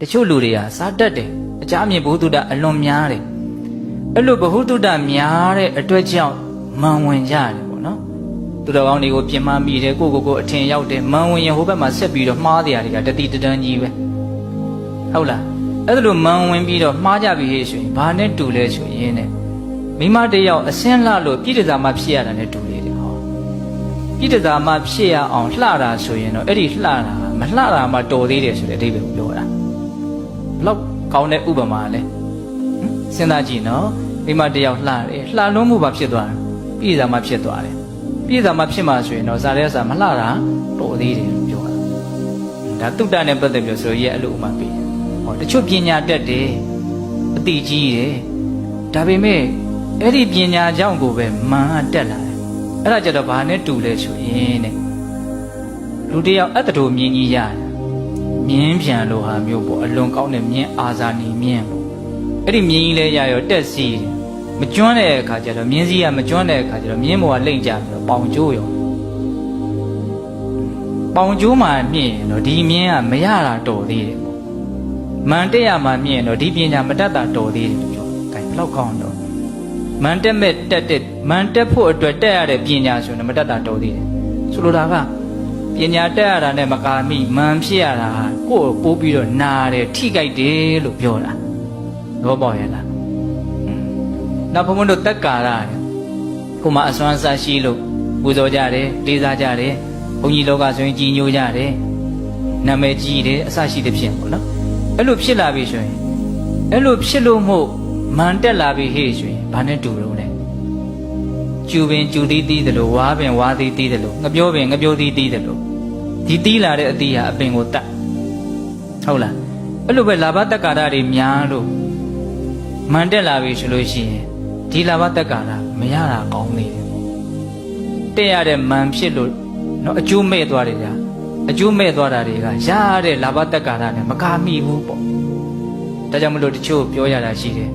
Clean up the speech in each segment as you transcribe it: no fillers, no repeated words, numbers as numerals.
တချို့လူတွေကစားတတ်တယ်အကြအမြင်ဘုဒ္ဓတအလွန်များတယ်အဲ့လိုဘုဒ္ဓတများတဲ့အတွက်ကြောင့်မန်ဝင်ကြတယ်ပေါ့နော်သူတော်ကောင်းတွေကိုပြင်မမိတယ်ကိုအထင်ရောက်တယ်မန်ဝင်ရင်ဟိုဘက်မှာဆက်ပြီးတော့မှားတရားတွေကတတိတန်းကြီးပဲဟုတ်လားအဲ့ဒါလိုမန်ဝင်ပြီးတော့မှားကြပြီဟဲ့ဆိုရင်ဘာနဲ့တူလဲဆိုရင်တဲ့မိမတယောက်အစင်းလှလို့ပြည့်တစားမှဖြစ်ရတာနဲ့တူလေတယ်ဟောပြည့်တစားမှဖြစ်ရအောင်လှတာဆိုရင်တော့အဲ့ဒီလှတာမလှတာမှတော်သေးတယ်ဆိုတဲ့အဓိပ္ပာယ်ကိုပြောတာဘလောက်ကောင်းတဲ့ဥပမာလဲစဉ်းစားကြည့်နော်မိမတယောက်လှတယ်လှလွန်းမှုပါဖြစ်သွားတယ်ပြည့်တစားမှဖြစ်သွားတယ်ပြည့်တစားမှဖြစ်မှဆိုရင်တော့ဇာတဲ့စာမလှတာတော်သေးတယ်လို့ပြောတာဒါတုတ္တနဲ့ပတ်သက်ပြီးဆိုရဲအဲ့လိုဥပမာပေးဟောတချို့ပညာတတ်တယ်အတိကြီးတယ်ဒါပေမဲ့အဲ့ဒီပညာကြောင့်ကိုပဲမာတက်လာတယ်အဲ့ဒါကြတော့ဘာနဲ့တူလဲဆိုရင်တဲ့လူတယောက်အတ္တတို့မြင်ကြီးရတယ်မြင်းပြန်လို့ဟာမျိုးပေါ့အလွန်ကောင်းတဲ့မြင်းအာဇာနည်မြင်းပေါ့အဲ့ဒီမြင်းကြီးလဲရရောတက်စီတယ်မကျွမ်းတဲ့အခါကျတော့မြင်းစည်းကမကျွမ်းတဲ့အခါကျတော့မြင်းဘောကလိမ့်ကြပြီးတော့ပေါင်ကျိုးရောပေါင်ကျိုးမှမြင့်ရင်တော့ဒီမြင်းကမရတာတော်သေးတယ်ပေါ့မန်တက်ရမှမြင့်ရင်တော့ဒီပညာမတတ်တာတော်သေးတယ်လို့ပြောတယ်ဘယ်လောက်ကောင်းတော့မန်တက်မဲ့တက်တဲ့မန်တက်ဖို့အတွက်တက်ရတဲ့ပညာဆိုရင်မတတ်တာတော်သေးတယ်ဆိုလိုတာကပညာတက်ရတာနဲ့မကာမိမန်ဖြစ်ရတာကိုယ်ပိုးပြီးတော့နာတယ်ထိကြိုက်တယ်လို့ပြောတာတော့ပေါ့ရဲ့လားနောက်ဘုံဘုံတို့တက်ကာရတယ်ကိုမအစွမ်းစားရှိလို့ပူဇော်ကြတယ်လေးစားကြတယ်ဘုန်းကြီးလောကဆိုရင်ကြီးညိုကြတယ်နာမည်ကြီးတယ်အစရှိတဲ့ဖြစ်ပေါ့နော်အဲ့လိုဖြစ်လာပြီဆိုရင်အဲ့လိုဖြစ်လို့မို့မန်တက်လာပြီဟေ့ဆိုရင်ဘာနဲ့တူတော့လဲကျူပင်ကျူသီးသီးတယ်လို့ဝါပင်ဝါသီးသီးတယ်လို့ငပြောပင်ငပြောသီးသီးတယ်လို့ဒီသီးလာတဲ့အသီးဟာအပင်ကိုတတ်ဟုတ်လားအဲ့လိုပဲလာဘတက္ကာရတွေများလို့မန်တက်လာပြီဆိုလို့ရှိရင်ဒီလာဘတက္ကာရမရတာကောင်းနေတယ်တက်ရတဲ့မန်ဖြစ်လို့နော်အကျိုးမဲ့သွားတယ်ဗျာအကျိုးမဲ့သွားတာတွေကရတဲ့လာဘတက္ကာရနဲ့မကာမိဘူးပေါ့ဒါကြောင့်မလို့တချို့ပြောရတာရှိတယ်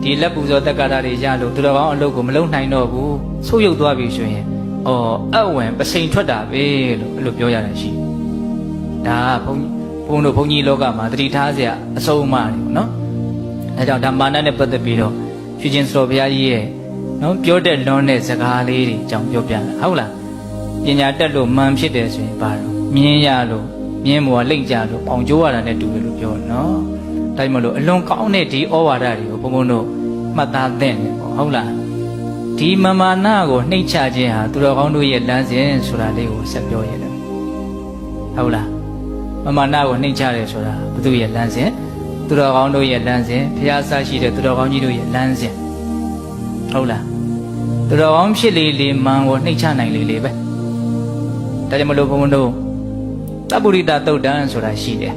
ဒီလက်ပူဇော်တက္ကာရတွေရလို့သူတော်ကောင်းအလုပ်ကိုမလုပ်နိုင်တော့ဘူးဆုတ်ယုတ်သွားပြီဆိုရင်အဝင်ပစိန်ထွက်တာပဲလို့အဲ့လိုပြောရတာရှိဒါဘုန်းကြီးလောကမှာတတိထားစရာအဆုံးအမတွေပေါ့နော်အဲကြောင့်ဒါမာနနဲ့ပတ်သက်ပြီးတော့ဖြူချင်းစတော်ဘုရားကြီးရဲ့နော်ပြောတဲ့လွန်တဲ့စကားလေးတွေအကြောင်းပြောပြတာဟုတ်လားပညာတက်လို့မှန်ဖြစ်တယ်ဆိုရင်ဘာလို့မြင်းရလို့မြင်းမောလိမ့်ကြလို့ပေါင်ကျိုးရတာနဲ့တူတယ်လို့ပြောတယ်နော်ဒါမှမဟုတ်အလွန်ကောင်းတဲ့ဒီဩဝါဒတွေကိုဘုံဘုံတို့မှတ်သားသင့်တယ်ပေါ့ဟုတ်လားဒီမမာနကိုနှိမ့်ချခြင်းဟာသူတော်ကောင်းတို့ရဲ့လမ်းစဉ်ဆိုတာလေးကိုဆက်ပြောရတယ်ဟုတ်လားမမာနကိုနှိမ့်ချတယ်ဆိုတာဘုသူရဲ့လမ်းစဉ်သူတော်ကောင်းတို့ရဲ့လမ်းစဉ်ဘုရားဆရှိတဲ့သူတော်ကောင်းကြီးတို့ရဲ့လမ်းစဉ်ဟုတ်လားသူတော်ကောင်းဖြစ်လေလေမန်ကိုနှိမ့်ချနိုင်လေလေပဲဒါကြောင့်မလို့ဘုံဘုံတို့သဗ္ဗုရိတသုတ်တံဆိုတာရှိတယ်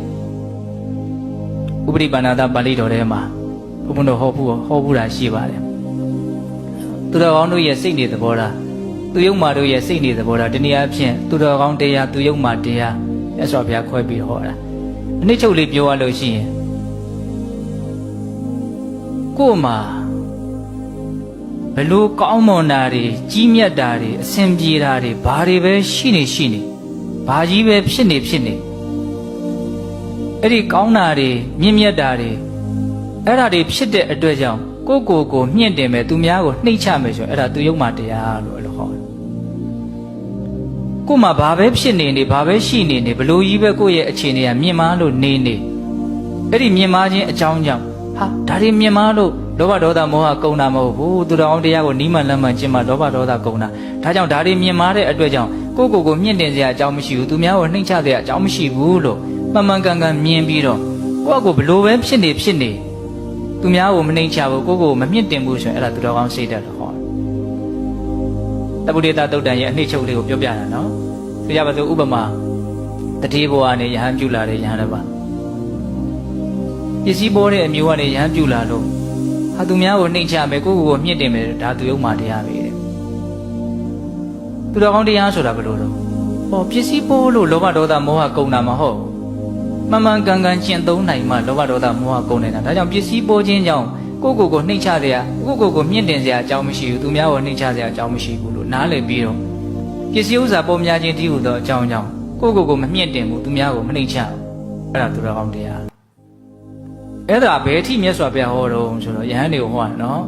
ဥပရိပါဏာတပါဠိတော်ထဲမှာဘုံဘုံတို့ဟောဘူးတာရှိပါတယ်သူတော်ကောင်းတို့ရဲ့စိတ်နေသဘောထားသူယုံမာတို့ရဲ့စိတ်နေသဘောထားဒီနေရာဖြင့်သူတော်ကောင်းတရားသူယုံမာတရားမြတ်စွာဘုရားခွဲပြီးဟောတာအနည်းချုပ်လေးပြောရလို့ရှိရင်ကို့မှာဘလို့ကောင်းမွန်တာတွေကြီးမြတ်တာတွေအစင်ပြေတာတွေဘာတွေပဲရှိနေဘာကြီးပဲဖြစ်နေအဲ့ဒီကောင်းတာတွေမြင့်မြတ်တာတွေအဲ့ဒါတွေဖြစ်တဲ့အတွက်ကြောင့်ကိုမြင့်တင်မယ်သူများကိုနှိမ့်ချမယ်ဆိုရင်အဲ့ဒါသူယုံမှတရားလို့အဲ့လိုဟောတယ်ကို့မှာဘာပဲဖြစ်နေဘာပဲရှိနေဘလို့ကြီးပဲကိုယ့်ရဲ့အခြေအနေကမြင့်မားလို့နေအဲ့ဒီမြင့်မားခြင်းအကြောင်းကြောင့်ဟာဒါတွေမြင့်မားလို့လောဘဒေါသမောဟကုန်တာမဟုတ်ဘူးသူတော်အောင်တရားကိုနီးမှန်လမ်းမှန်ကျင့်မှလောဘဒေါသကုန်တာဒါကြောင့်ဒါတွေမြင့်မားတဲ့အတွက်ကြောင့်ကိုမြင့်တင်စရာအကြောင်းမရှိဘူးသူများကိုနှိမ့်ချစရာအကြောင်းမရှိဘူးလို့မှန်ကန်မြင်ပြီးတော့ကိုဘလို့ပဲဖြစ်နေသူများကိုမနှိမ့်ချဘူးကိုမမြင့်တင်ဘူးဆိုရင်အဲ့ဒါသူတော်ကောင်းစိတ်တက်တော့ဟောတပုရိသသုတ်တံရဲ့အနှစ်ချုပ်လေးကိုပြောပြတာနော်ဆိုကြပါစို့ဥပမာတတိဘောကနေယဟန်ပြုလာတဲ့ယဟန်တစ်ပါးပစ္စည်းပေါ်တဲ့အမျိုးကနေယဟန်ပြုလာလို့ဟာသူများကိုနှိမ့်ချမယ်ကိုမြင့်တင်မယ်ဒါသူယုံမှတရားပဲတဲ့သူတော်ကောင်းတရားဆိုတာဘယ်လိုလဲပစ္စည်းပေါ်လို့လောဘဒေါသမောဟကုန်တာမဟုတ်မှန်ကန်ကျင့်သုံးနိုင်မှလောဘဒေါသမောဟကုန်နေတာဒါကြောင့်ပစ္စည်းပေါ်ခြင်းကြောင့်ကိုနှိမ့်ချစရာကိုမြင့်တင်စရာအကြောင်းမရှိဘူးသူများကိုနှိမ့်ချစရာအကြောင်းမရှိဘူးလို့နားလည်ပြီးတော့ပစ္စည်းဥစ္စာပေါ်များခြင်းတည်းဟူသောအကြောင်းကြောင့်ကိုမမြင့်တင်ဘူးသူများကိုမနှိမ့်ချဘူးအဲ့ဒါသူတော်ကောင်းတရား အဲ့ဒါဘယ်ထိမြတ်စွာဘုရားဟောတော့ဆိုတော့ယဟန်တွေကိုဟောတယ်နော်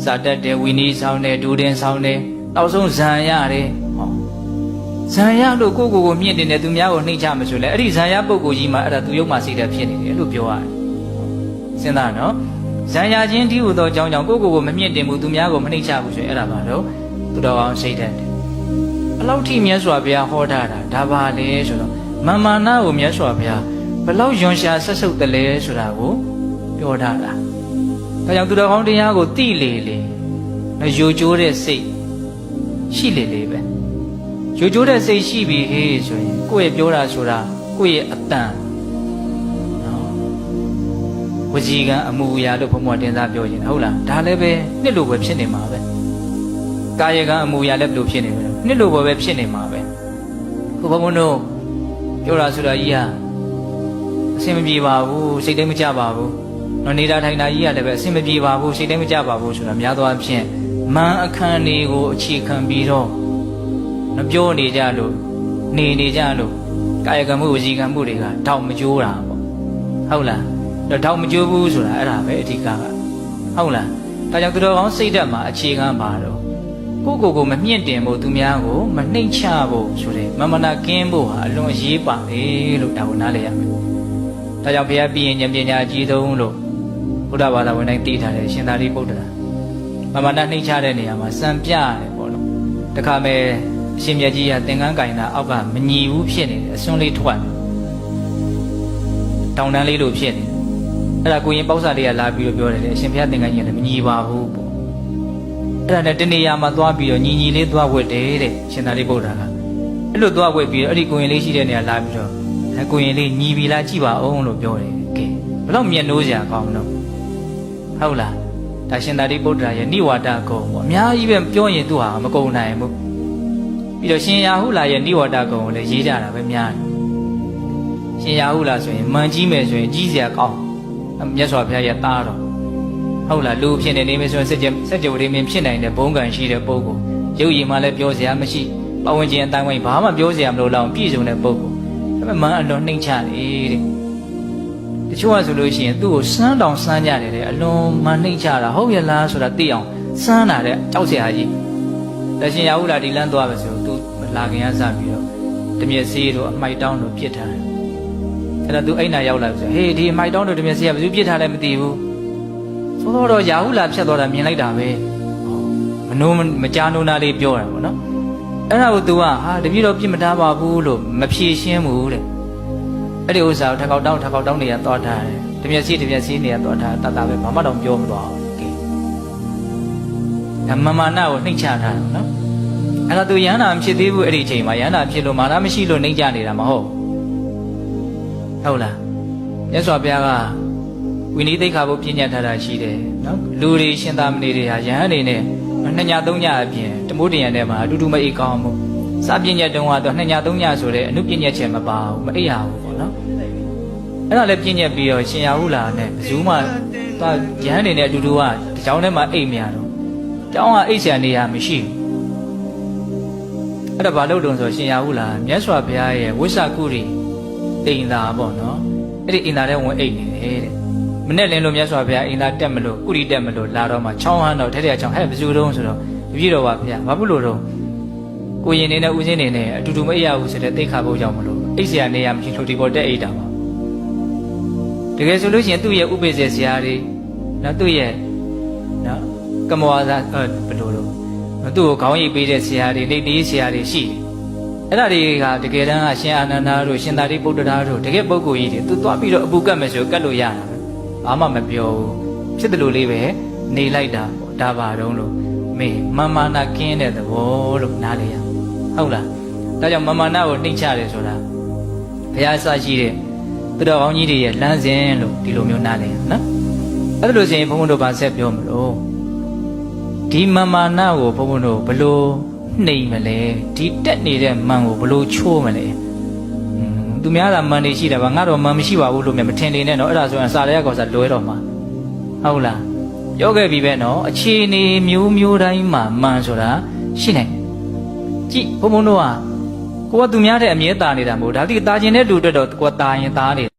စာတတ်တယ်ဝီနီးဆောင်တယ်ဒူတင်ဆောင်တယ်နောက်ဆုံးဇံရတယ်ဟောဇံရလို့ကိုမြင့်တင်တယ်သူများကိုနှိမ့်ချမဆိုလဲအဲ့ဒီဇံရပုဂ္ဂိုလ်ကြီးမှာအဲ့ဒါသူယုံမှစိတ်ဓာတ်ဖြစ်နေတယ်လို့ပြောရတယ်စဉ်းစားနော်ဇံရချင်းဒီဟူသောအကြောင်းကြောင့်ကိုမမြင့်တင်ဘူးသူများကိုမနှိမ့်ချဘူးဆိုရင်အဲ့ဒါပါတော့သူတော်အောင်စိတ်ဓာတ်တယ်ဘလောက်ထိမြတ်စွာဘုရားဟောထားတာဒါပါလေဆိုတော့မာနကိုမြတ်စွာဘုရားဘလောက်ယွန်ရှာဆက်ဆုပ်တယ်လဲဆိုတာကိုပြောထားတာဒါကြောင့်သူတော်ကောင်းတရားကိုသိလေယိုကျိုးတဲ့စိတ်ရှိလေပဲယိုကျိုးတဲ့စိတ်ရှိပြီဟေးဆိုရင်ကိုယ့်ရဲ့ပြောတာဆိုတာကိုယ့်ရဲ့အတန်နော်ဝစီကံအမှုအရာလို့ဘုံဘတင်စားပြောရင်ဟုတ်လားဒါလည်းပဲနှစ်လိုပဲဖြစ်နေမှာပဲကာယကံအမှုအရာလည်းဘယ်လိုဖြစ်နေမလဲနှစ်လိုပဲဖြစ်နေမှာပဲခုဘုံဘတို့ပြောတာဆိုတာကြီးဟာအဆင်မပြေပါဘူးစိတ်တိုင်းမကြပါဘူးနော်နေတာထိုင်တာကြီးကလည်းပဲအဆင်မပြေပါဘူးစိတ်တိုင်းမကြပါဘူးဆိုတာများသောအားဖြင့်မန်အခန်းတွေကိုအခြေခံပြီးတော့မပြောနေကြလို့နေကြလို့ကာယကံမှုဝစီကံမှုတွေကတောက်မကျိုးတာပေါ့ဟုတ်လားတော့တောက်မကျိုးဘူးဆိုတာအဲ့ဒါပဲအဓိကဟုတ်လားဒါကြောင့်သူတော်ကောင်းစိတ်ဓာတ်မှာအခြေခံပါတော့ကိုမမြင့်တင်ဖို့သူများကိုမနှိမ့်ချဖို့ဆိုတဲ့မမနာကင်းဖို့ဟာအလွန်အရေးပါတယ်လို့ဒါကိုနားလည်ရမယ်ဒါကြောင့်ဘုရားပြည့်ရင်ဉာဏ်ပညာအကြီးဆုံးလို့ဘုရားဘာသာဝင်တိုင်းသိထားတယ်ရှင်သာရိပုတ္တရာမမနာနှိမ့်ချတဲ့နေရာမှာစံပြတယ်ပေါ့နော်တခါမဲ့အရှင်မြတ်ကြီးကသင်္ကန်းကင်တာအောက်ကမညီဘူးဖြစ်နေတယ်အစွန်းလေးထွက်တောင်တန်းလေးလိုဖြစ်နေတယ်အဲ့ဒါကိုရင်ပေါက်စာလေးကလာပြီးတော့ပြောတယ်အရှင်ဘုရားသင်္ကန်းကြီးကလည်းမညီပါဘူးပေါ့အဲ့ဒါနဲ့တနေရာမှာသွားပြီးတော့ညီလေးသွားဝတ်တယ်တဲ့ရှင်သာရိပုတ္တရာကအဲ့လိုသွားဝတ်ပြီးတော့အဲ့ဒီကိုရင်လေးရှိတဲ့နေရာလာပြီးတော့ကိုရင်လေးညီပြီလားကြည့်ပါအောင်လို့ပြောတယ်ကဲဘလောက်မျက်နှိုးစရာကောင်းတော့ဟုတ်လားဒါရှင်သာရိပုတ္တရာရဲ့နိဝါဒကုံပေါ့အများကြီးပဲပြောရင်သူဟာမကုံနိုင်ဘူးပြီးတော့ရှင်ရာဟုလာရဲ့နိဝါဒကုံကိုလည်းရေးကြတာပဲများတယ်ရှင်ရာဟုလာဆိုရင်မန်ကြီးမယ်ဆိုရင်ကြီးစရာကောင်းမြတ်စွာဘုရားရဲ့သားတော်ဟုတ်လားလူဖြစ်နေမယ်ဆိုရင်စัจ java ရင်းဖြစ်နိုင်တဲ့ဘုံကံရှိတဲ့ပုဂ္ဂိုလ်ရုပ်ရည်မှလည်းပြောစရာမရှိပဝန်းကျင်အတိုင်းဝိုင်းဘာမှပြောစရာမလိုတော့ပြည့်စုံတဲ့ပုဂ္ဂိုလ်ဒါပေမဲ့မန်အလွန်နှိမ့်ချတယ်တဲ့တချို့ကဆိုလို့ရှိရင်သူ့ကိုစမ်းတောင်စမ်းကြတယ်တဲ့အလွန်မန်နှိမ့်ချတာဟုတ်ရလားဆိုတာသိအောင်စမ်းတာတဲ့ကြောက်စရာကြီးတရှင်ရဟုလာဒီလမ်းသွားပဲဆိုသူလာခင်ရစပြီးတော့တမျက်စီးတို့အမိုက်တောင်းတို့ပြစ်ထားတယ်အဲ့တော့သူအိမ်နာရောက်လာပြီဆိုဟေးဒီအမိုက်တောင်းတို့တမျက်စီးကဘယ်သူပြစ်ထားလဲမသိဘူးသို့တော့ရာဟုလာဖြတ်သွားတာမြင်လိုက်တာပဲမကြားနိုးနာလေးပြောတာပေါ့နော်အဲ့ဒါကို तू ကဟာတပြည့်တော့ပြစ်မထားပါဘူးလို့မဖြေရှင်းဘူးတဲ့အဲ့ဒီဥစ္စာကိုထကောက်တောင်းနေရသွားထားတယ်တမျက်စီးနေရသွားထားတတ်တာပဲဘာမှတော့ပြောမသွားဘူးကဲဒါမာနကိုနှိမ့်ချထားတယ်နော်အဲ့ဒါ तू ရဟန္တာမဖြစ်သေးဘူးအဲ့ဒီအချိန်မှာရဟန္တာဖြစ်လို့မာနမရှိလို့နှိမ့်ချနေတာမဟုတ်လားမြတ်စွာဘုရားကဝိနည်းသိက္ခာပုပြညတ်ထားတာရှိတယ်နော်လူတွေရှင်သာမဏေတွေဟာယဟန်နေနဲ့နှစ်ညသုံးညအပြင်တမိုးတရံထဲမှာအတူတူမအိပ်ကောင်းဘူးစာပြညတ်တုံးကတော့နှစ်ညသုံးညဆိုတဲ့အနုပြညတ်ချက်မပါဘူးမအိပ်ရဘူးပေါ့နော်အဲ့ဒါလည်းပြညတ်ပြီးတော့ရှင်ရဟုလာနဲ့ဘယ်သူမှသွားယဟန်နေနဲ့အတူတူကတကြောင်ထဲမှာအိပ်မရတော့ကျောင်းကအိပ်ဆရာနေရမရှိဘူးအဲ့ဒါဘာလို့တုံးဆိုရှင်ရဟုလာမြတ်စွာဘုရားရဲ့ဝိသကုရိအိမ်သာပေါ့နော်အဲ့ဒီအိမ်သာထဲဝင်အိပ်နေတယ်တဲ့မနဲ့လင်းလို့မြတ်စွာဘုရားအင်သာတက်မလို့ကုရီတက်မလို့လာတော့မှချောင်းဟန်းတော့ထဲထဲချောင်းဟဲ့ဘယ်သူတုံးဆိုတော့တပြည့်တော်ပါဘုရားဘာဖြစ်လို့တော့ကိုရင်နေနဲ့ဦးစင်းနေနဲ့အတူတူမအိပ်ရဘူးဆိုတဲ့သိက္ခာပုဒ်ကြောင့်မလို့အိပ်เสียနေရမရှိလို့ဒီပေါ်တက်အိပ်တာပါတကယ်ဆိုလို့ရှိရင်သူ့ရဲ့ဥပိ္ပဇေဆရာတွေနော်သူ့ရဲ့နော်ကမောဝါဒဘယ်လိုလို့သူ့ကိုခေါင်းရိပ်ပေးတဲ့ဆရာတွေနေနေဆရာတွေရှိတယ်အဲ့ဒါတွေကတကယ်တမ်းကရှင်အာနန္ဒာတို့ရှင်သာရိပုတ္တရာတို့တကယ်ပုဂ္ဂိုလ်ကြီးတွေသူသွားပြီးတော့အပူကတ်မယ်ဆိုကတ်လို့ရတာဘာမှမပြောဘူးဖြစ်တယ်လို့လေးပဲနေလိုက်တာပေါ့ဒါပါတော့လို့မေမာနကင်းတဲ့သဘောလို့နားလေရဟုတ်လားဒါကြောင့်မာနကိုနှိမ့်ချတယ်ဆိုတာဘုရားဆရှိတဲ့သူတော်ကောင်းကြီးတွေရဲ့လမ်းစဉ်လို့ဒီလိုမျိုးနားလေရနော်အဲ့ဒါလို့ဆိုရင်ဘုန်းဘုန်းတို့ဗာဆက်ပြောမလို့ဒီမာနကိုဘုန်းဘုန်းတို့ဘလို့နှိမ့်မလဲဒီတက်နေတဲ့မန်ကိုဘလို့ချိုးမလဲသူများကမန်နေရှိတယ်ဗျငါတော့မန်မရှိပါဘူးလို့မြင်မထင်နေနဲ့နော်အဲ့ဒါဆိုရင်စာရဲကောစာလွဲတော့မှာဟုတ်လားပြောခဲ့ပြီပဲနော်အခြေအနေမျိုးတိုင်းမှာမန်ဆိုတာရှိနိုင်ကြည့်ဘုံဘုံတို့ကကိုကသူများတဲ့အမြဲတာနေတာမဟုတ်ဒါတိတာကျင်တဲ့လူအတွက်တော့ကိုကတာရင်တာနေ